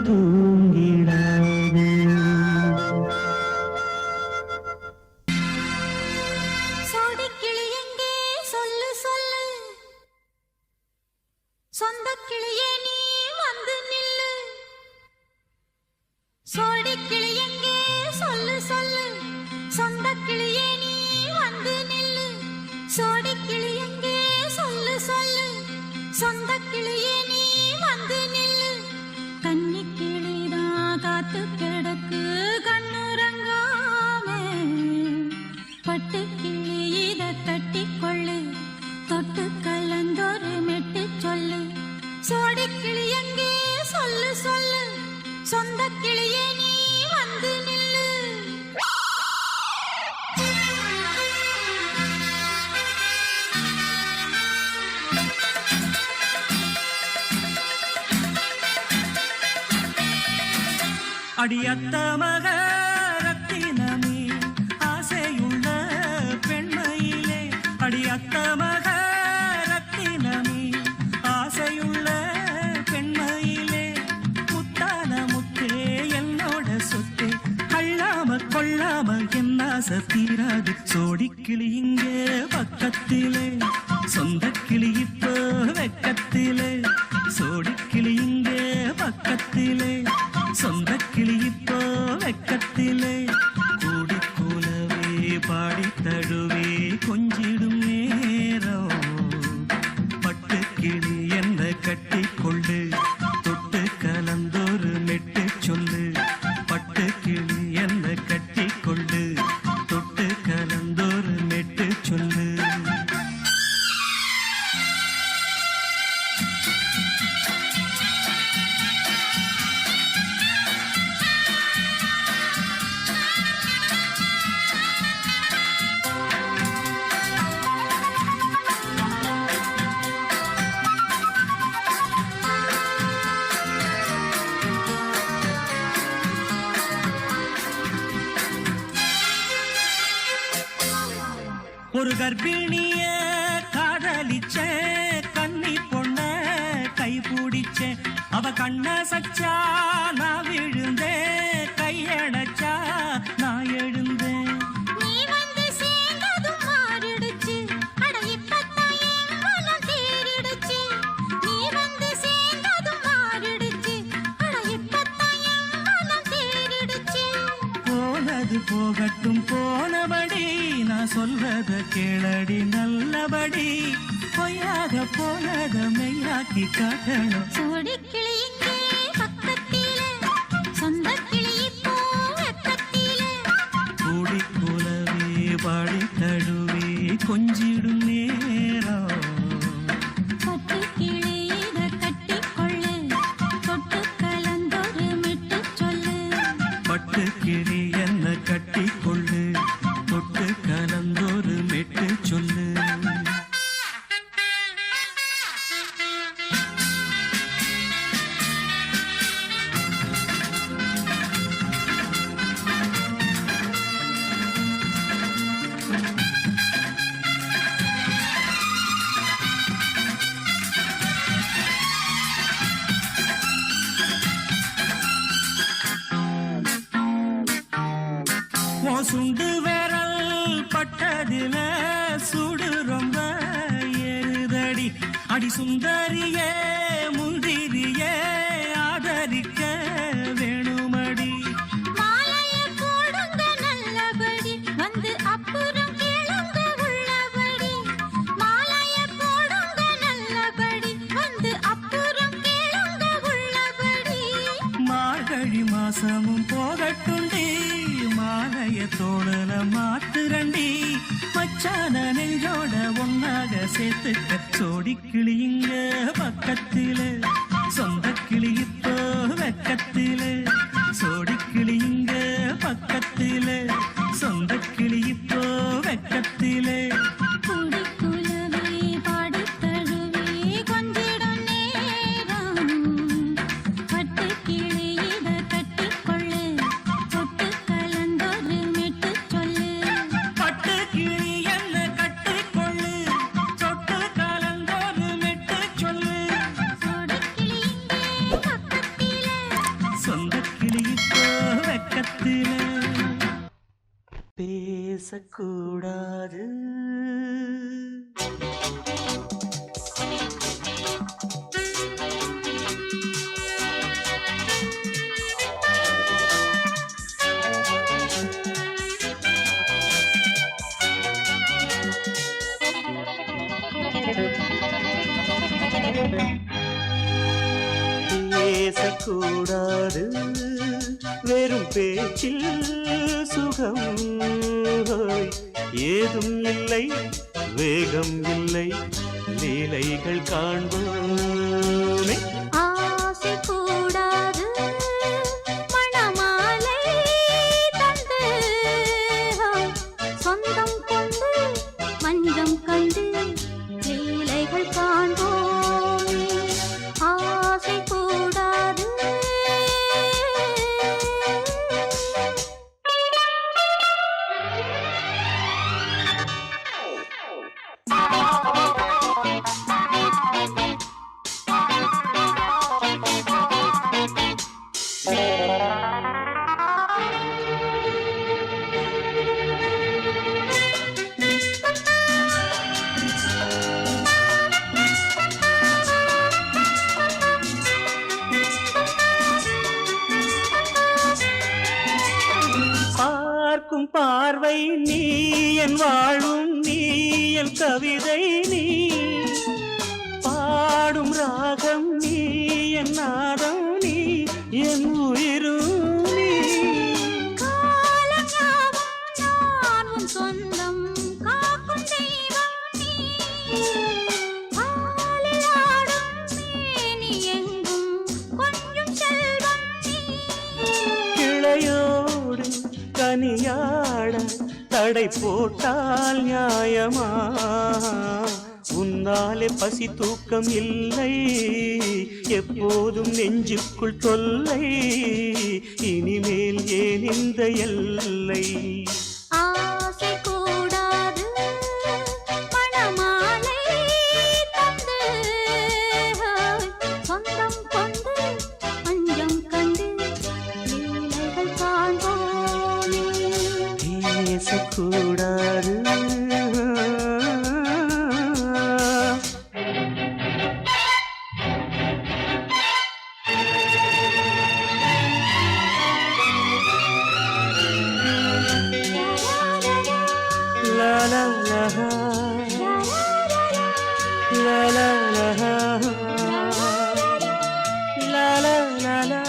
தூங்கிடாது. சோடிக்கிளி எங்கே சொல்லு சொல்லு, சொந்த கிளியே நீ வந்து நில்லு. சோடிக்கிளி எங்கே சொல்லு சொல்லு, சொந்த கிளியே நீ வந்து நில்லு. சோடிக்கிளி எங்கே சொல்லு சொல்லு, சொந்த கிளியே நீ வந்து நில்லு. கன்னி கிளிதான் காத்து கிடக்கு கண்ணுறங்காமே, பட்டு கிளி இத கட்டிக்கொள்ளு, தொட்டு கலந்தொரு மெட்டு சொல்லு. சோடி கிளி எங்கே சொல்லு சொல்லு, சொந்த கிளியே நீ வந்து நில்லு. அடியத்த மக ரத்தினமே ஆசையுள்ள பெண்மையிலே, அடியத்த மக ரத்தினமே ஆசையுள்ள பெண்மையிலே, முத்தான முத்தே என்னோட சொத்தே, அள்ளாம கொள்ளாம என் ஆசை தீராது. சோடிக்கிளி இங்கே பக்கத்திலே, சொந்த கிளி இப்போ வெக்கத்திலே. சோடிக்கிளி இங்கே பக்கத்திலே, சொந்த கிளி இப்போ வெக்கத்திலே. கூடி கூலவே பாடி தழுவே கொஞ்சிடும் நேரம், பட்டு கிளி என்ன கட்டிக்கொள்ளு, தொட்டு கலந்தொரு மெட்டு சொல்லு. பட்டு கிளி என்ன கட்டிக்கொள்ளு, தொட்டு கலந்தொரு மெட்டு சொல்லு. ஒரு கர்ப்பிணிய காதலிச்ச கன்னி பொண்ண கை பிடிச்ச, அவ கண்ண சச்சா நான் விழுந்தேன், கையடைச்சா நான் எழுந்தேன். நீ வந்து சேர்ந்ததும் மாறிடுச்சு, அட இப்பத்தான் என் மனம் தேறிடுச்சு. நீ வந்து சேர்ந்ததும் மாறிடுச்சு, அட இப்பத்தான் என் மனம் தேறிடுச்சு. போனது போகட்டும் போனபடி, நான் சொல்றத கேளடி நல்லபடி, பொய்யாக போனத மெய்யாக்கி காட்டணும். சோடிக்கிளி இங்கே பக்கத்திலே, சொந்த கிளி இப்போ வெக்கத்திலே. கூடி கூலவே பாடி தழுவே கொஞ்சிடும் நேரம், பட்டு கிளி இத கட்டிக்கொள்ளு, தொட்டு கலந்தொரு மெட்டு சொல்லு. பட்டு கிளி என்ன கட்டிக்கொள்ளு, தொட்டு கலந்தொரு மெட்டு சொல்லு. சுண்டு விரல் பட்டதில சுடு ரொம்ப ஏறுதடி, அடி சுந்தரியே முந்திரியே ஆதரிக்க வேணுமடி. மாலைய போடுங்க நல்லபடி, வந்து அப்புறம் கேளுங்க உள்ளபடி. மாலைய போடுங்க நல்லபடி, வந்து அப்புறம் கேளுங்க உள்ளபடி. மார்கழி மாசமும் போகட்டுண்டி, மாலைய தோழல மாத்துரண்டி, மச்சான நெஞ்சோட ஒன்னாக சேர்த்துக்க. சோடிக்கிளி இங்க பக்கத்திலே, சொந்த கிளி இப்போ வெக்கத்திலே. சோடிக்கிளி இங்க பக்கத்திலே, சொந்த கிளி இப்போ வெக்கத்திலே. கூடி குலவே பாடி தழுவே கொஞ்சிடும் நேரம், பட்டு கிளி இத கட்டிக்கொள்ளு, தொட்டு கலந்தொரு மெட்டு சொல்லு. பட்டு கிளி என்ன கட்டிக்கொள்ளு, தொட்டு கலந்தொரு மெட்டு சொல்லு. சோடிக்கிளி இங்கே பக்கத்திலே, பேசக்கூடாது. பேசக்கூடாது வெறும் பேச்சில் சுகம் ஏதும் இல்லை வேகம் இல்லை லீலைகள் காண்போமே. ஆசை கூடாது மணமாலை தந்து சொந்தம் கொண்டு மஞ்சம் கண்டு லீலைகள் காண்போமே. ஆசை கூடாது பார்க்கும் பார்வை நீ என் வாழும் நீ என் கவிதை நீ பாடும் ராகம் நீ என் நாதம் நீ என் உயிரும் நீ. காலஞாபம் நான் உன் சொந்தம் காக்கும் தெய்வம் நீ. பாலில் ஆடும் மேனி எங்கும் கொஞ்சம் செல்வம் நீ. கிளையோடு கனியாட தடை போட்டால் நியாயமா? உன்னாலே பசி தூக்கம் இல்லை எப்போதும் நெஞ்சுக்குள் தொல்லை இனிமேல் ஏன் இந்த எல்லை? ஆசை கூடாது மணமாலை தந்து சொந்தம் கொண்டு மஞ்சம் கண்டு லீலைகள் காண்போமே. பேசக்கூடாது. La la la la la la la la la la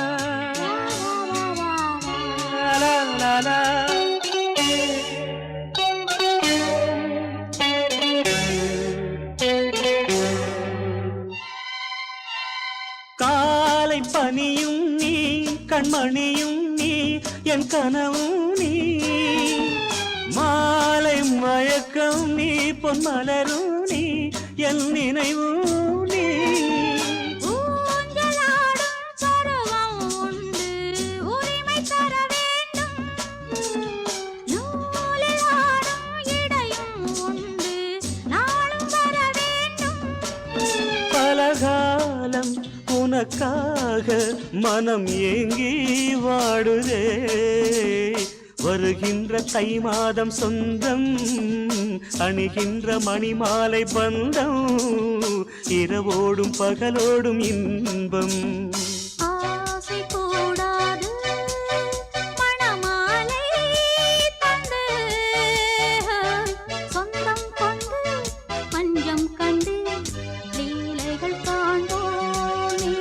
la la la. காலை பனியும் நீ கண்மணியும் நீ என் கனவும் நீ மாலை மயக்கம் நீ பொன்மலரும் நீ என் நினைவும் நீ. ஊஞ்சலாடும் பருவம் உண்டு உரிமை தர வேண்டும். நூலில் ஆடும் இடையும் உண்டு நாளும் வர வேண்டும். பலகாலம் உனக்காக மனம் ஏங்கி வாடுதே வருகின்ற தை மாதம் சொந்தம் அணிகின்ற மணிமாலை பந்தம் இரவோடும் பகலோடும் இன்பம். ஆசை கூடாது மணமாலை தந்து சொந்தம் கொண்டு மஞ்சம் கண்டு லீலைகள் காண்போமே.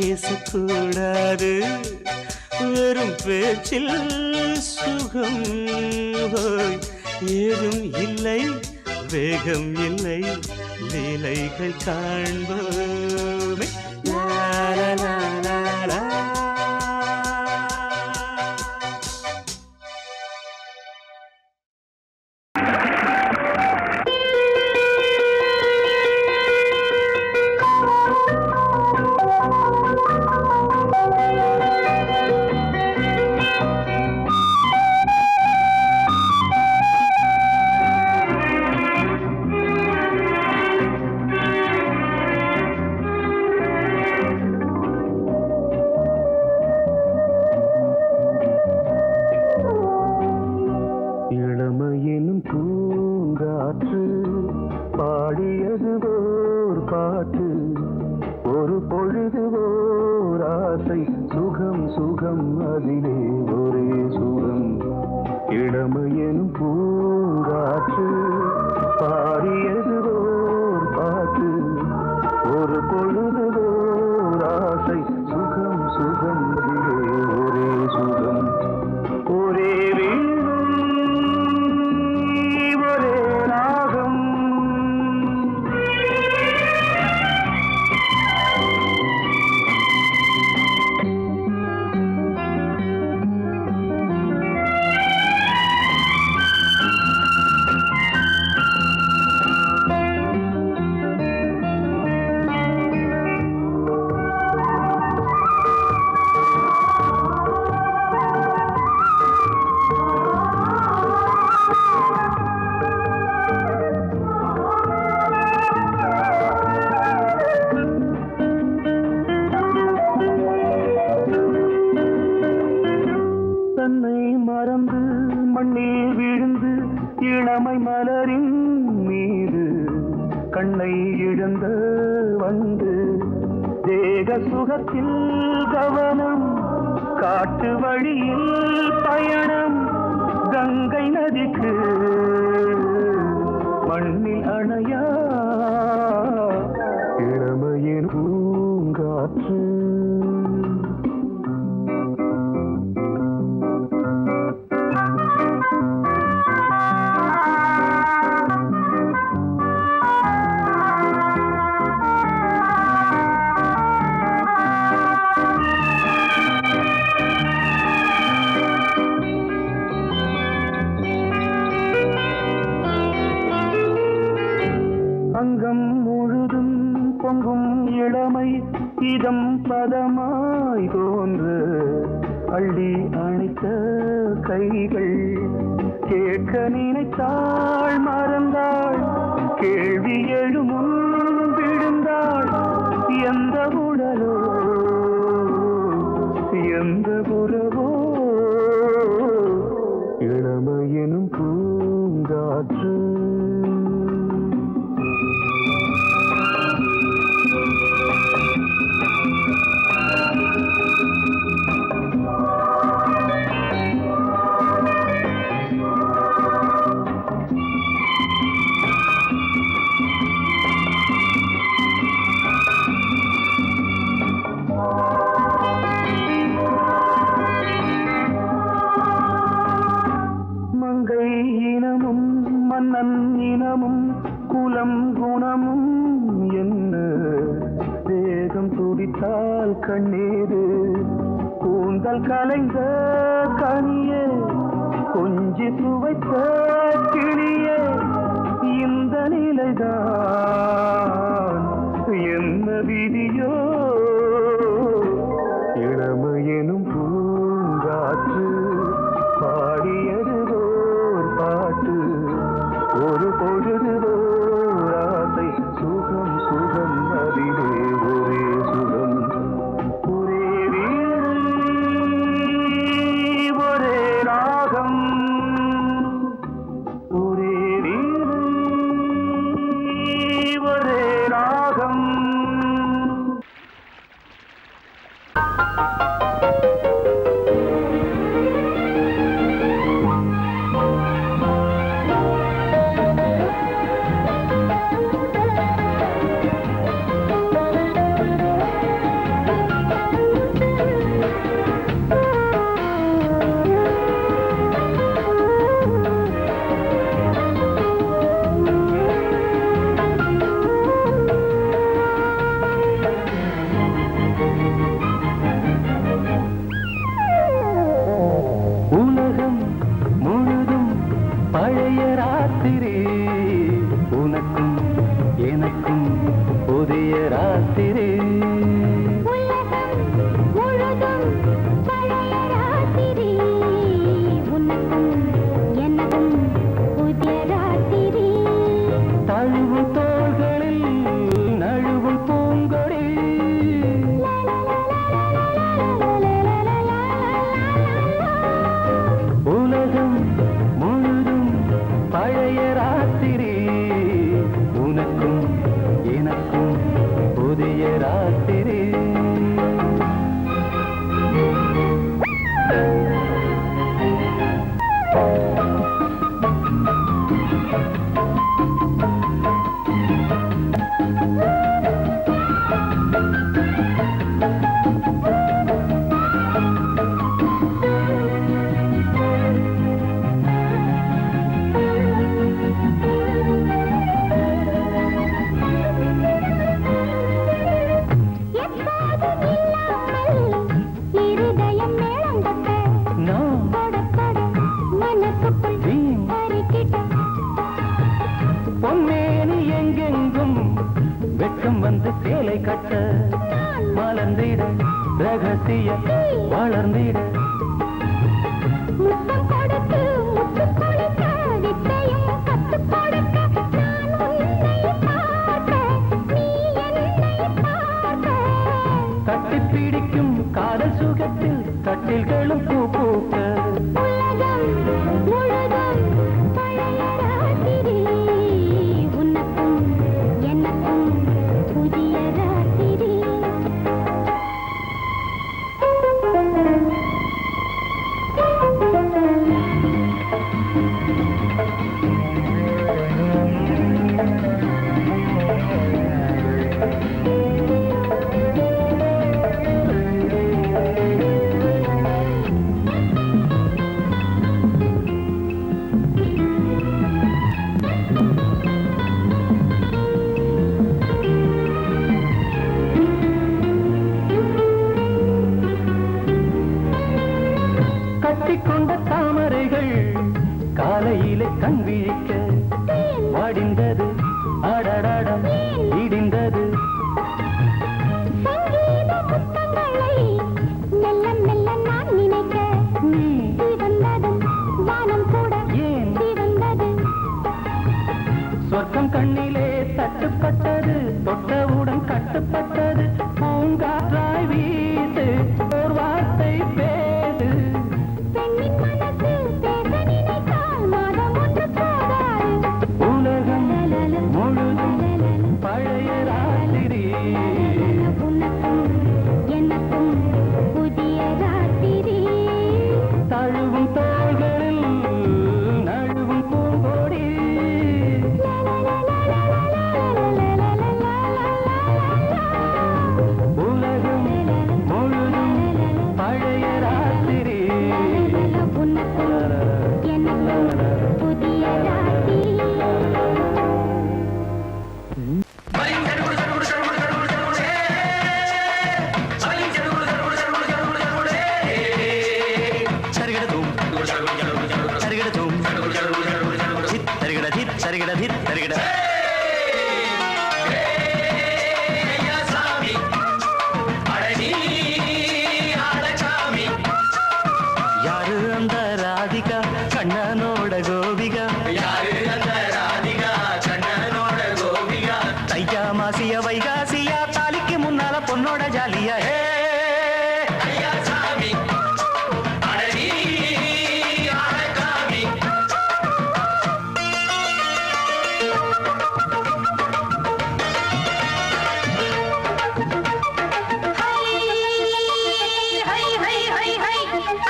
பேசக்கூடாது வெறும் பேச்சில் சுகம் ஏதும் இல்லை வேகம் இல்லை லீலைகள் காண்போமே. லா லா லா லா லா. சுகம் அதிலே ஒரே சுகம் இளமையெனும் பூங்காற்று பாடியது ஓர் பாட்டு ஒரு பொழுது ஓர் ஆசை சுகம் சுகம் அதிலே ஒரே சுகம் ஒரே வீணை ஒரே ராகம் தன்னை மறந்து மண்ணில் விழுந்து இளமை மலரின் மீது கண்ணை இழந்த வந்து தேக சுகத்தில் கவனம் காட்டு வழியில் பயணம் கங்கை நதிக்கு மண்ணில் அணையா இளமையின் பூங்காற்று அங்கம் முழுதும் பொங்கும் இளமை இதம் பதமாய் தோன்று அள்ளி அணைத்த கைகள் கேட்க நினைத்தாள் மறந்தாள் கேள்வி எழுமுன் விழுந்தாள் எந்த உடலோ எந்த புறவோ இளமையெனும் பூங்காற்று மங்கை இனமும் மன்னன் இனமும் குலம் குணமும் என்ன தேகம் துடித்தால் கண்ணீரு கூந்தல் கலைந்த கனியே கொஞ்சி சுவைத்த கிளியே இந்த நிலைதான் என்ன விதியோ இளமையெனும் பூங்காற்று பாடியது ஓர் பாட்டு ஒரு பொழுது ஓர் ஆசை சுகம் சுகம் அதிலே ஒரே சுகம் ஒரே வீணை ஒரே ராகம் ஒரே வீணை ஒரே ராகம் ரகசிய வளர்ந்திட முத்தம் கொடுத்து முத்து கொடுக்க வித்தையும் கத்துக் கொடுக்க நான் உன்னை பார்க்க நீ என்னை பார்க்க கட்டி பிடிக்கும் காதல் சுகத்தில் கட்டில்களும் பூ பூக்க உலகம் முழுதும் பழைய ராத்திரி உனக்கும் எனக்கும் புதிய ராத்திரி கட்டிக்கொண்ட தாமரைகள் காலையிலே கண் விழிக்க வாடிந்தது அடடடம் இடிந்தது சங்கீத முத்தங்களை மெல்ல மெல்ல நான் நினைக்க சிவந்ததும் வானம் கூட ஏன் சிவந்தது சொர்க்கம் கண்ணிலே தட்டுப்பட்டது தொட்டவுடன் கட்டுப்பட்டது பூங்காற்றாய் வீசு ஒரு வார்த்தை பேசு பெண்ணின் மனசு பேச நினைத்தால் மாதம் ஒன்று போதாது உலகம் முழுதும் பழைய ராத்திரி உனக்கும் எனக்கும் புதிய ராத்திரி தழுவும் தோள்களில் நழுவும் பூங்கொடி உலகம் முழுதும் பழைய ராத்திரி உனக்கும் எனக்கும் புதிய ராத்திரி சரிகிடதும் சரிகிடதும் சித் சரிகிட சித் சரிகிட சித் சரிகிட யாரு அந்த ராதிகா கண்ணனோட கோபிகா தையா மாசிய வைகாசியா தாலிக்கு முன்னால பொண்ணோட ஜாலியா ஹே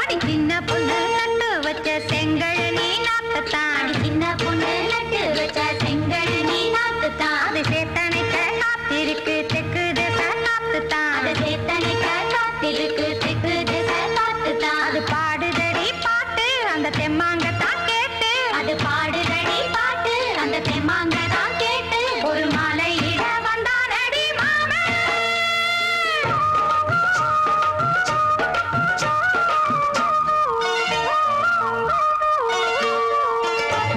அடி சின்ன பொண்ணு நட்டு வச்ச செங்கல் நீ நாத்துத்தான் அடி சின்ன பொண்ணு நட்டு வச்ச செங்கல் நீ நாத்துத்தான் அது சேத்தனைக்க காத்திருக்கு தெற்கு திசை காத்துத்தான் அது சேத்தனைக்க காத்திருக்கு தெற்கு திசை காத்துத்தான் அது பாடுதடி பாட்டு அந்த தெம்மாங்கத்தான் கேட்டு அது பாடுதடி பாட்டு அந்த தெம்மாங்கத்தான் கேட்டு ஒரு மாலை இட வந்தானடி மாமே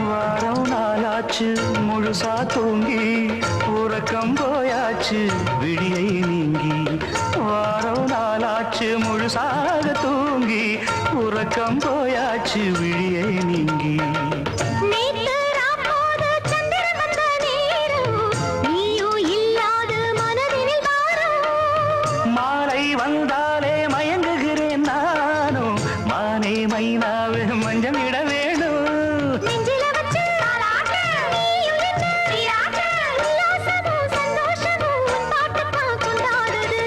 வாரம் நாளாச்சு முழுசா தூங்கி உறக்கம் போயாச்சு விடியை நீங்கி வாரம் நாளாச்சு முழுசாக தூங்கி உறக்கம் போயாச்சு விடியை நீங்கி நேத்து ராப்போது சந்திரன் வந்த நேரம் நீயும் இல்லாது மனதினில் வாரம் மாலை வந்தாலே மயங்குகிறேன் நானும் மானே மைனாவே மஞ்சம் இட வேணும் நெஞ்சில வச்சு தாலாட்ட நீயும் நின்று நீராட்ட உல்லாசமும் சந்தோஷமும் உன் பாட்டுத்தான் கொண்டாடுது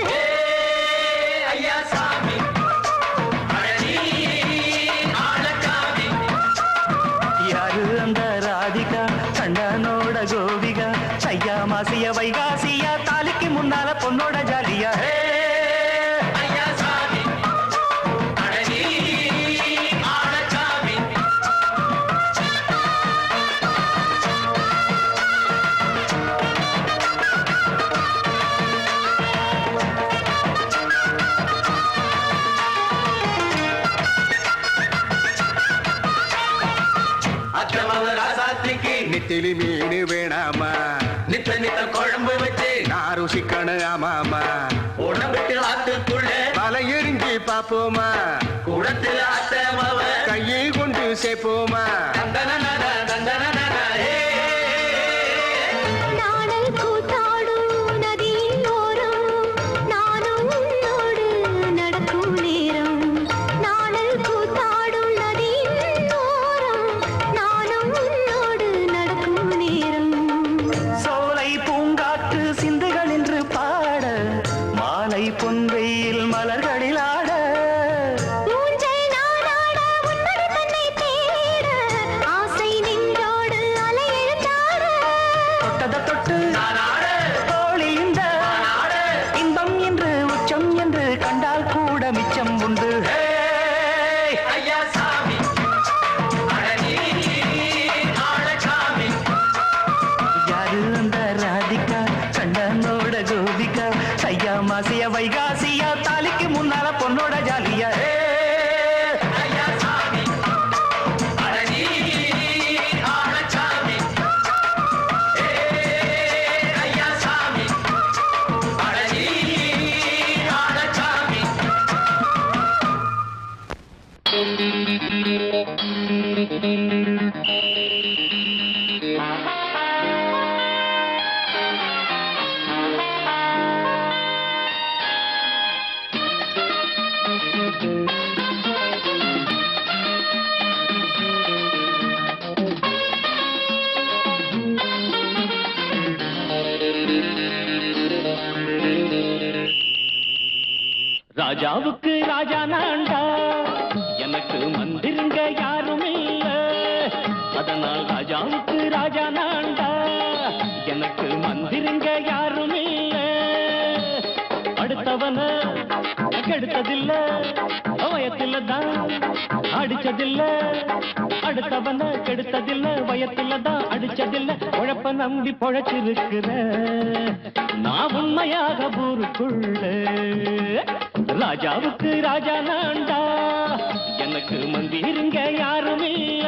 யாரு அந்த ராதிகா கண்ணனோட கோபிகா தையா மாசிய வைகாசியா தாலிக்கு முன்னால பொண்ணோட ஜாலியா ஹே நெத்திலி மீன் வேணாமா நித்த நித்த குழம்பு வச்சு நான் ருசிக்கணும் ஆமாமா உடம்புக்கு ஆத்துக்குள்ள பல எரிஞ்சு பாப்போமா குடத்துல அத்தமாவ கையை கொண்டு சேர்ப்போமா தந்தன தந்தன நாடல் கூத்தாடும் நதியின் ஓரம் நானும் உன்னோடு நடக்கும் நேரம் நாடல் கூத்தாடும் நதியின் ஓரம் நானும் உன்னோடு நடக்கும் நேரம் சோலை பூங்காற்று சிந்துகள் என்று பாட மாலை பொன்வெயில் மலர்களில் ஆட ஊஞ்சல் நானாட உன்னடி தன்னை தேட ஆசை நின்றோடு அலை எழுந்தாட தொட்டத தொட்டு தோழி இந்த இன்பம் என்று உச்சம் என்று கண்டால் கூட மிச்சம் உண்டு ஹே! ஐயா சாமி அழகி ஆழசாமி யாரு அந்த ராதிகா கண்ணனோட கோபிகா சையா மாசிய வைகாசியா தாலிக்கு முன்னால பொண்ணோட ஜாலியா ஹே! ஐயா சாமி அழகி ஆழசாமி ஐயா சாமி அழகி ஆழசாமி ராஜாவுக்கு ராஜா நான்டா எனக்கு மந்திருங்க யாரும் இல்ல அதனால் ராஜாவுக்கு ராஜா நான்டா எனக்கு மந்திருங்க யாரும் இல்ல அடுத்தவன கெடுத்ததில்ல வயத்தில தான் அடிச்சதில்ல அடுத்தவன கெடுத்ததில்ல வயத்தில தான் அடிச்சதில்ல உழப்ப நம்பி பொழைச்சிருக்கிற நான் உண்மையாக ஊருக்குள்ள ராஜாவுக்கு ராஜா நான்டா எனக்கு மந்திருங்க யாரும் இல்ல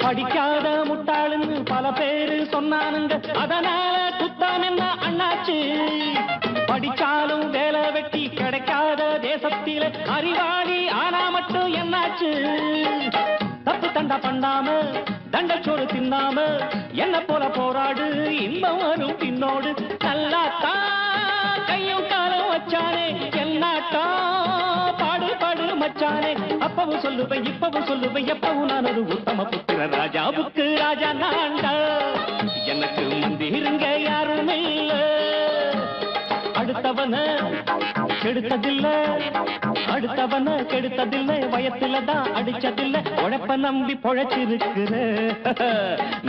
படிக்காத முட்டாளுன்னு பல பேரு சொன்னானுங்க அதனால குத்தம் என்ன அண்ணாச்சு படிச்சாலும் வேலை வெட்டி கிடைக்காத தேசத்தில அறிவாளி ஆனா மட்டும் என்னாச்சு தப்பு தண்டா பண்ணாம தண்டச்சோறு தின்னாம என்ன போல போராடு இன்பம் வரும் பின்னோடு நல்லாத்தான் கையும் காலம் வச்சானே என்னாட்டா பாடு பாடு மச்சானே அப்பவும் சொல்லுவேன் இப்பவும் சொல்லுவேன் எப்பவும் நான் ஒரு உத்தம புத்திர ராஜாவுக்கு ராஜா நான்டா எனக்கு மந்திருங்க யாரும் இல்ல அடுத்தவன கெடுத்ததில்ல அடுத்தவன கெடுத்ததில்லை வயத்துல தான் அடிச்சதில்லை உழைப்ப நம்பி பொழைச்சிருக்கிற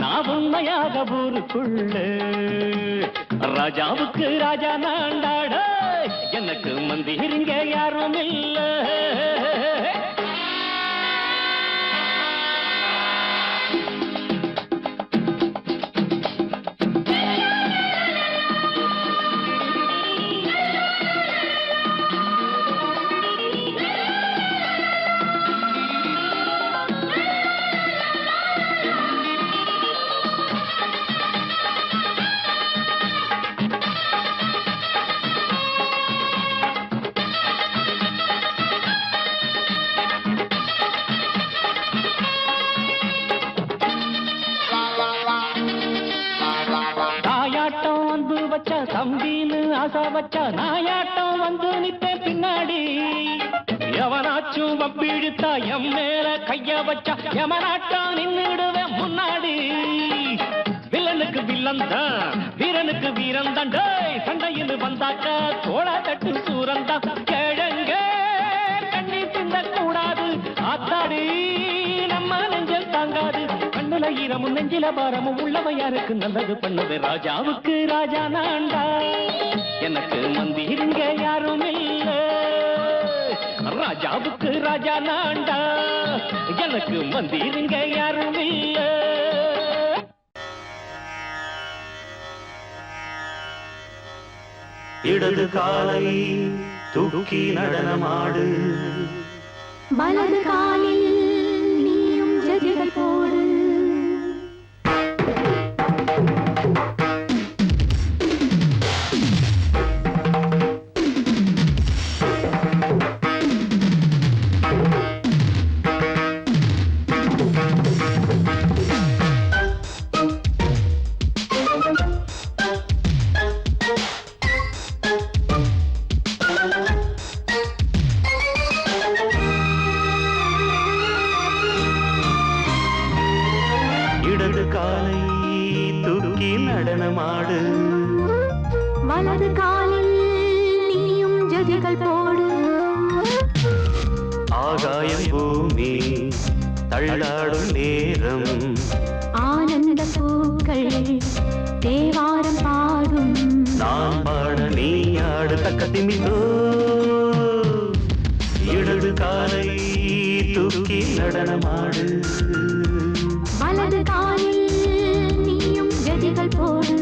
நான் உண்மையாக ஊருக்குள்ள ராஜாவுக்கு ராஜா நான்டாட எனக்கு மந்திருங்க யாரும் இல்ல தம்பின்னு ஆசா வச்சா நாயாட்டம் வந்து நித்தேன் பின்னாடி எவனாச்சும் வப்பிழுத்தா எம் மேல கைய வச்சா எமனாட்டம் நின்னுடுவேன் முன்னாடி வில்லனுக்கு வில்லன் தான் வீரனுக்கு வீரன் தான் சண்டையில் வந்தாக்கா தோளா தட்டு சூரன் தான் கிழங்க கண்ணி பிந்த கூடாது ஆத்தாடி நம்ம நெஞ்சல் தாங்காது கண்ணுல ஈரமும் நெஞ்சில பாரமும் உள்ளவன் யாருக்கு நல்லது பண்ணது ராஜாவுக்கு ராஜா நான்டா எனக்கு மந்திருங்க யாரும் இல்ல ராஜாவுக்கு ராஜா நான்டா எனக்கு மந்திருங்க யாரும் இல்ல இடது காலை தூக்கி நடனமாடு வலது காலில் நீயும் ஜதிகள் போடு இடது காலை தூக்கி நடனமாடு வலது காலில் நீயும் ஜதிகள் போடு ஆகாயம் பூமி தள்ளாடும் நேரம் ஆனந்த பூக்கள் தேவாரம் பாடும் நான் பாட நீ ஆடு தக்கத்திமிதோ இடது காலை தூக்கி நடனமாடு வலது காலில் நீயும் ஜதிகள் போடு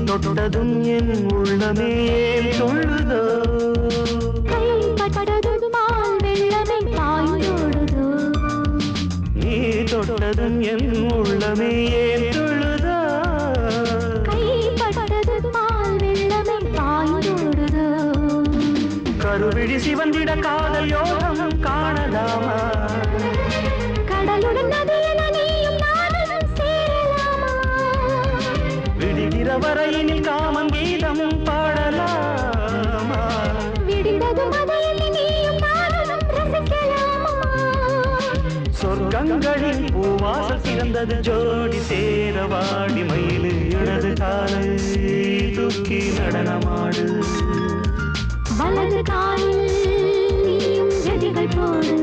தொட்டதும் என் உள்ளமே சொல்லுதோ கைப்பட்டதும் மால் வெள்ளமே பாய்ந்தோடுதோ நீ தொட்டதும் என் உள்ளமே சொல்லுதோ கைப்பட்டதும் மால் வெள்ளமே பாய்ந்தோடுதோ கருவிழி சிவந்திட காதல் யோகம் காணலாமா கடலுடன் நதியென நீயும் நானும் சேரலாமா விடுகிற வரையினில் காமம் கீதம் பாடலாமா விடிந்தது மதையில் நீயும் நானும் ரசிக்கலாமா சொர்க்கங்களின் பூவாசல் சிறந்தது ஜோடி சேர வாடி மயிலு இடது காலை தூக்கி நடனமாடு வலது காலில் நீயும் ஜதிகள் போடு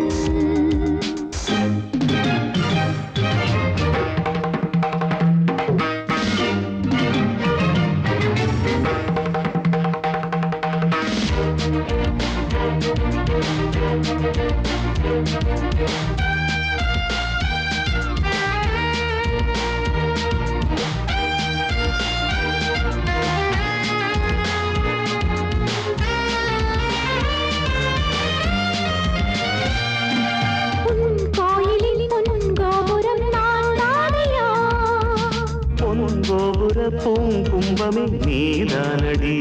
பூங்கும்பமே நீதானடி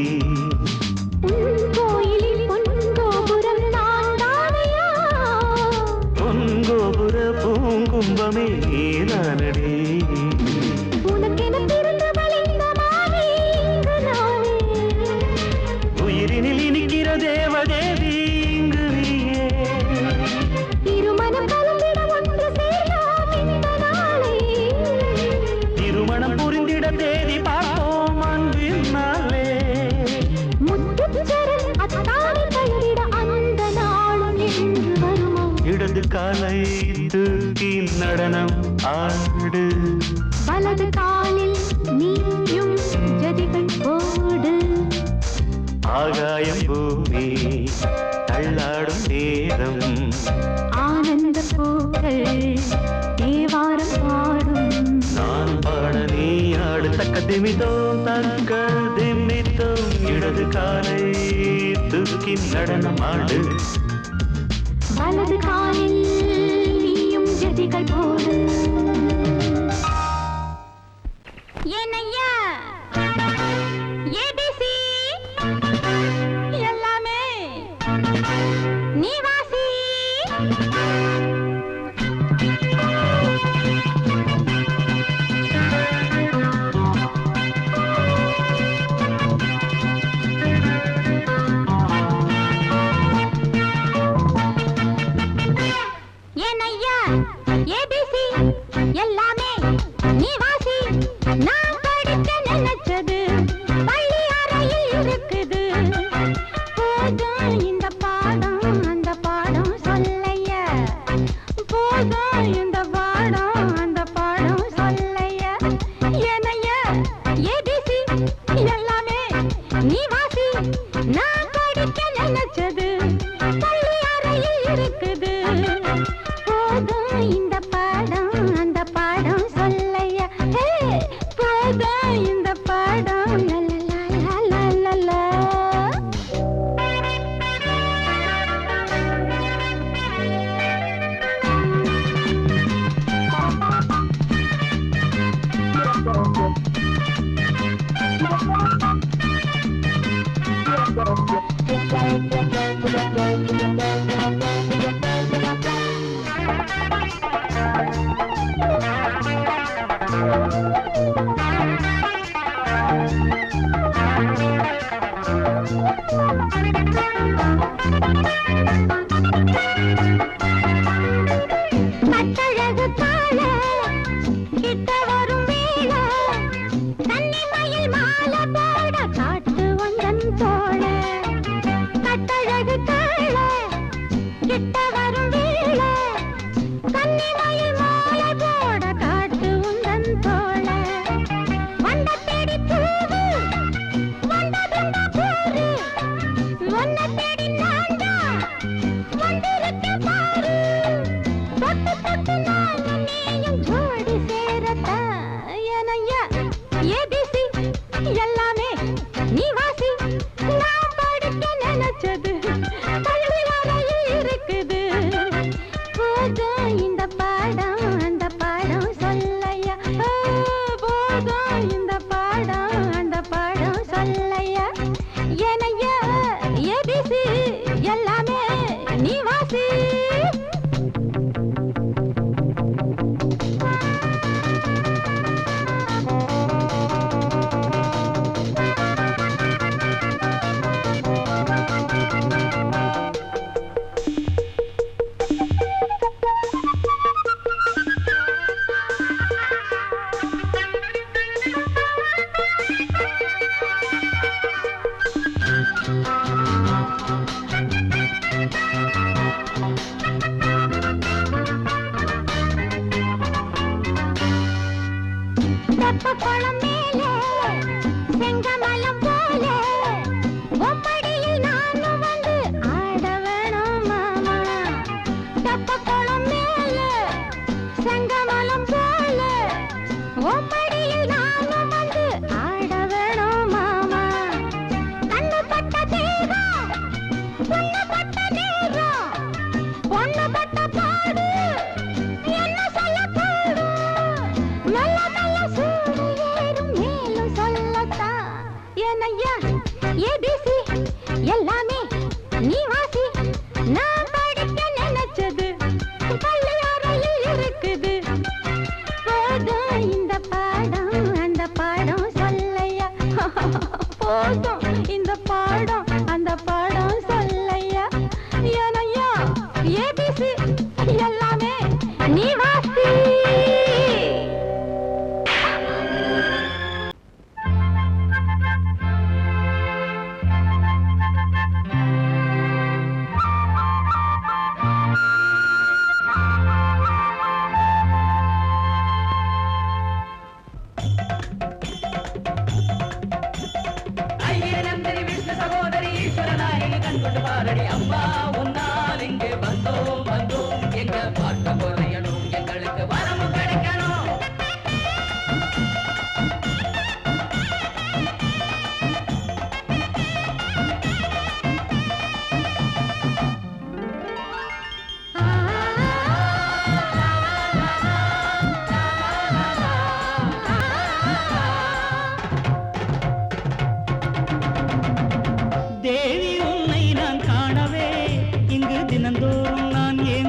கோயிலில் பொன்கோபுரம் நான் தானையா பொன்கோபுர பூங்கும்பமே நீதானடி உனக்கென பிறந்த வளைந்த மாலை இங்கு நானே உயிரினில் இனிக்கிற தேவதேவி இங்கு நீயே திருமணம் கலந்திட ஒன்று சேரலாம் இந்த நாளே திருமணம் புரிந்திட தேதி பார்ப்போம் அன்பின் நாளே முத்துச்சரம் அத்தானி பயிரிட அந்த நாளும் என்று வருமோ இடது காலை தூக்கி நடனம் ஆடு வலது காலில் நீயும் ஜதிகள் போடு ஆகாயம் பூமி தள்ளாடும் நேரம் ஆனந்த பூக்கள் தேவாரம் பாடும் நான் பாட நீ ஆடு தக்க திமிதோ தக்க திமிதோ இடது காலை தூக்கி நடனம் ஆடு வலது காலில் நீயும் தேவி உன்னை நான் காணவே இங்கு தினந்தோறும் நான் ஏன்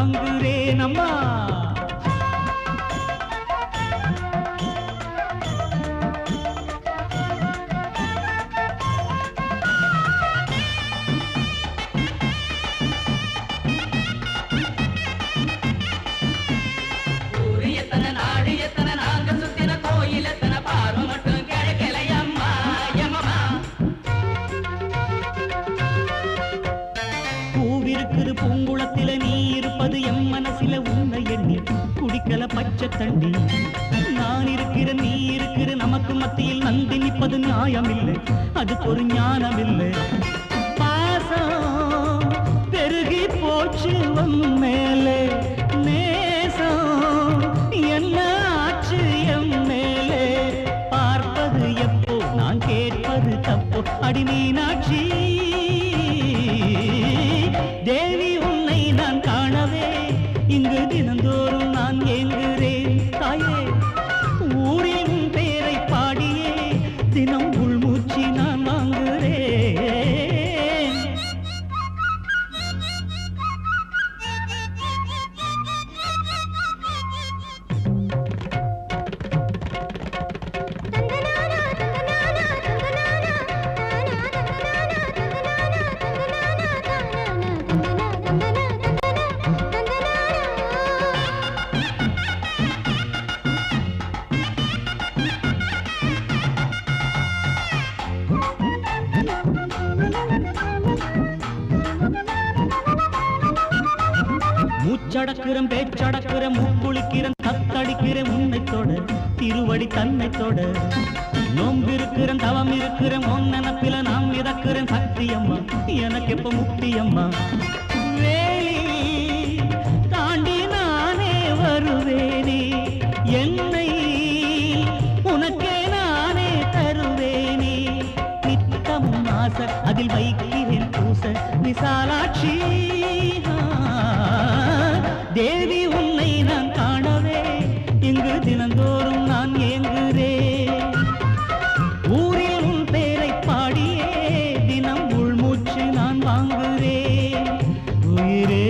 வாங்குறேன் அம்மா. ஊரு எத்தனை நாடு எத்தனை நாங்க சுத்தின கோயில் எத்தனை பார்வை மட்டும் கிடைக்கலையம்மா எம்மம்மா. பூவிருக்குது பூங்குளத்தில நீ இருப்பது எம் மனசில உன்னை எண்ணி குடிக்கல பச்சை தண்ணி. நான் இருக்கிற நீ இருக்கிற நமக்கு மத்தியில் நந்தி நிற்பது நியாயமில்லை, அதுக்கு ஒரு ஞானமில்லை. பாசம் பெருகி போச்சு உன் மேலே, நேசம் என்ன ஆச்சு எம் மேலே. பார்ப்பது எப்போ நான் கேட்பது தப்போ அடி மீனாட்சி. தேவி உன்னை நான் காணவே இங்கு தினந்தோறும் நான் ஏங்குகிறேன் தாயே. ஊரில் உன் பேரை பாடியே தினம் உள்மூச்சு நான் வாங்குகிறேன். மூச்சடக்கிறேன் பேச்சடக்கிறேன் மூக்குளிக்கிறேன் தத்தடிக்கிறேன் உன்னைத்தோட திருவடி தன்னைத்தோட. நோம்பிருக்கிறேன் தவம் இருக்கிறேன் உன் நினப்பில நாம் மிதக்கிறேன் சக்தியம்மா எனக்கு எப்ப முக்தியம்மா. வேலி தாண்டி நானே வருவேனே, என்னை உனக்கே நானே தருவேனே. நித்தமும் ஆசை அதில் வைக்கிறேன் பூச விசாலாட்சி. தேவி உன்னை நான் காணவே இங்கு தினந்தோறும் நான் ஏங்குகிறேன். ஊரில் உன் பேரை பாடியே தினம் உள்மூச்சு நான் வாங்குகிறேன். உயிரே